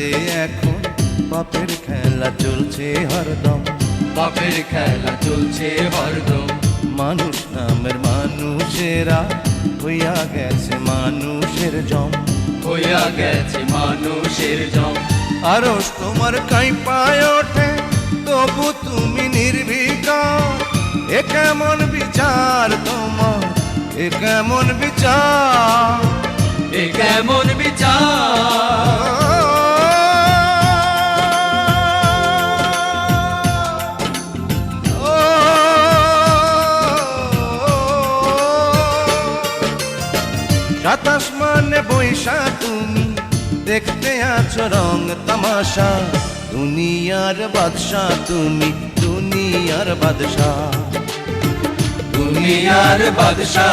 যে এখন পাপের খেলা চলছে হরদম, পাপের খেলা চলছে হরদম। মানুষ নামের মানুষেরা হইয়া গেছে মানুষের জম, হইয়া গেছে মানুষের জম। আরশ তোমার কাঁপায় ওঠে তবু তুমি নির্বিকার, এ কেমন বিচার তোমার, এ কেমন বিচার, এ কেমন বিচার। সাতাশ মানে বৈশা তুমি দেখতে আছো রং তামাশা, দুনিয়ার বাদশা তুমি, দুনিয়ার বাদশা, দুনিয়ার বাদশা।